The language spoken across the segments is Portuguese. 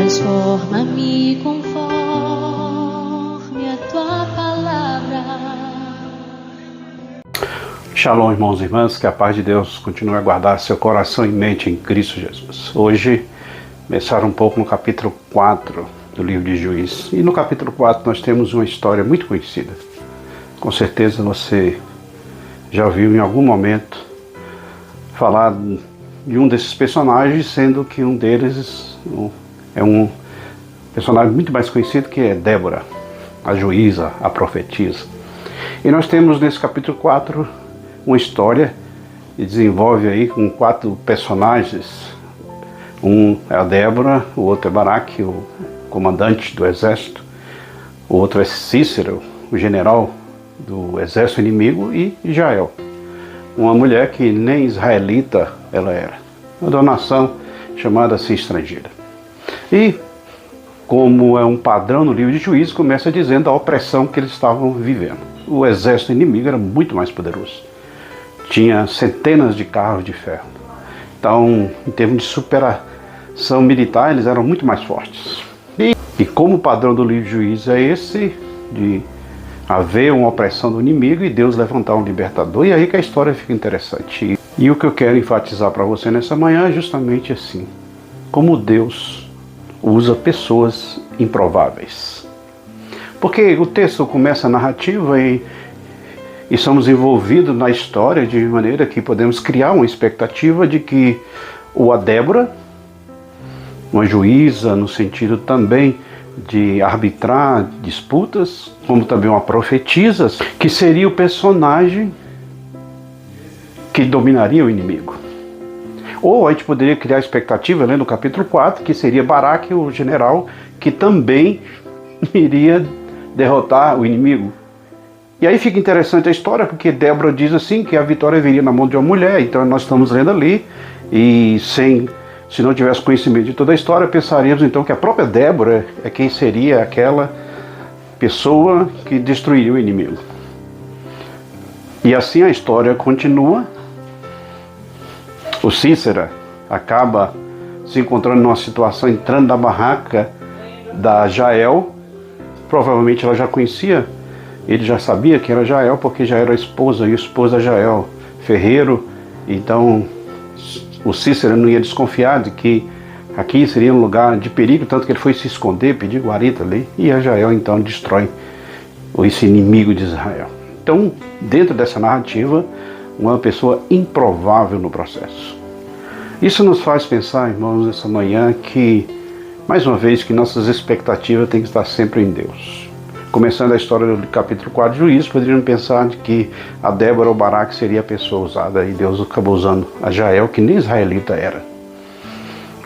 Transforma-me conforme a tua palavra. Shalom, irmãos e irmãs, que a paz de Deus continue a guardar seu coração e mente em Cristo Jesus. Hoje, começar um pouco no capítulo 4 do livro de Juízes. E no capítulo 4 nós temos uma história muito conhecida. Com certeza você já ouviu em algum momento falar de um desses personagens, sendo que um deles é um personagem muito mais conhecido, que é Débora, a juíza, a profetisa. E nós temos nesse capítulo 4 uma história que desenvolve aí com 4 personagens. Um é a Débora, o outro é Baraque, o comandante do exército, o outro é Cícera, o general do exército inimigo, e Jael, uma mulher que nem israelita ela era, uma da nação chamada assim estrangeira. E como é um padrão no livro de Juízes, começa dizendo a opressão que eles estavam vivendo. O exército inimigo era muito mais poderoso, tinha centenas de carros de ferro. Então, em termos de superação militar, eles eram muito mais fortes. E como o padrão do livro de Juízes é esse, de haver uma opressão do inimigo e Deus levantar um libertador, e aí que a história fica interessante. E o que eu quero enfatizar para você nessa manhã é justamente assim: como Deus usa pessoas improváveis. Porque o texto começa a narrativa e somos envolvidos na história de maneira que podemos criar uma expectativa de que a Débora, uma juíza no sentido também de arbitrar disputas, como também uma profetisa, que seria o personagem que dominaria o inimigo. Ou a gente poderia criar a expectativa, lendo o capítulo 4, que seria Baraque, o general, que também iria derrotar o inimigo. E aí fica interessante a história, porque Débora diz assim, que a vitória viria na mão de uma mulher. Então nós estamos lendo ali, e se não tivesse conhecimento de toda a história, pensaríamos então que a própria Débora é quem seria aquela pessoa que destruiria o inimigo. E assim a história continua. O Cícera acaba se encontrando numa situação, entrando na barraca da Jael. Provavelmente ela já conhecia, ele já sabia que era Jael, porque já era a esposa, e o esposo da Jael, ferreiro. Então o Cícera não ia desconfiar de que aqui seria um lugar de perigo, tanto que ele foi se esconder, pedir guarita ali, e a Jael então destrói esse inimigo de Israel. Então, dentro dessa narrativa, uma pessoa improvável no processo. Isso nos faz pensar, irmãos, nessa manhã, que, mais uma vez, que nossas expectativas têm que estar sempre em Deus. Começando a história do capítulo 4 de Juízes, poderíamos pensar de que a Débora ou Baraque seria a pessoa usada, e Deus acabou usando a Jael, que nem israelita era.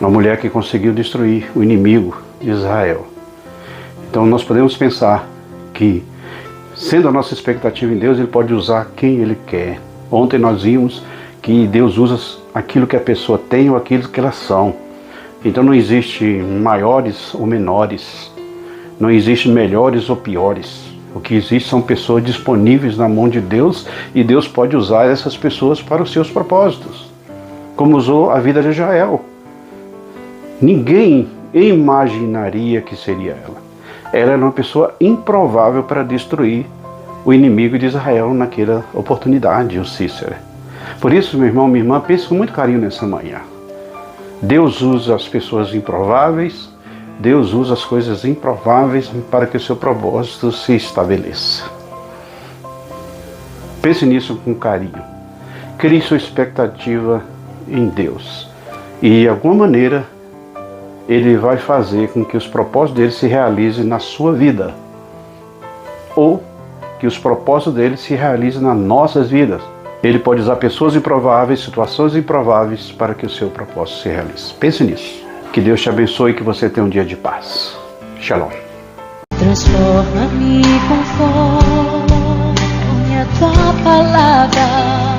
Uma mulher que conseguiu destruir o inimigo de Israel. Então nós podemos pensar que, sendo a nossa expectativa em Deus, Ele pode usar quem Ele quer. Ontem nós vimos que Deus usa aquilo que a pessoa tem ou aquilo que elas são. Então não existe maiores ou menores, não existe melhores ou piores. O que existe são pessoas disponíveis na mão de Deus, e Deus pode usar essas pessoas para os seus propósitos, como usou a vida de Jael. Ninguém imaginaria que seria ela. Ela era uma pessoa improvável para destruir o inimigo de Israel naquela oportunidade, o Cícera. Por isso, meu irmão, minha irmã, pense com muito carinho nessa manhã. Deus usa as pessoas improváveis, Deus usa as coisas improváveis para que o seu propósito se estabeleça. Pense nisso com carinho. Crie sua expectativa em Deus. E, de alguma maneira, Ele vai fazer com que os propósitos dele se realizem na sua vida. Ou que os propósitos dele se realizem nas nossas vidas. Ele pode usar pessoas improváveis, situações improváveis, para que o seu propósito se realize. Pense nisso. Que Deus te abençoe e que você tenha um dia de paz. Shalom. Transforma-me conforme a tua palavra.